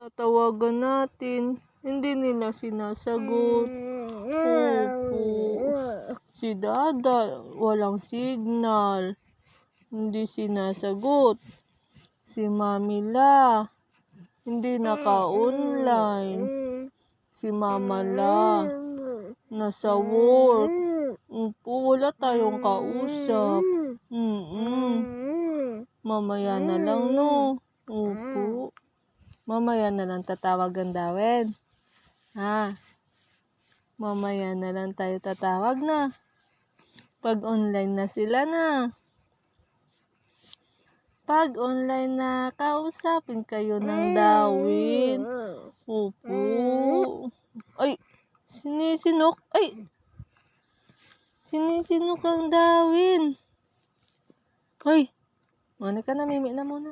Tatawagan natin, hindi nila sinasagot. Opo. Si Dada, walang signal. Hindi sinasagot. Si Mami La, hindi naka-online. Si Mama La, nasa work. Opo, wala tayong kausap. Mamaya na lang, no? Opo. Mamaya na lang tatawagan dawin. Ha? Mamaya na lang tayo tatawag na. Pag online na sila na. Pag online na, kausapin kayo ng dawin. Opo. Ay, sinisinok. Ay, sinisinok ang dawin. Hoy, muna ka na, mimi na muna.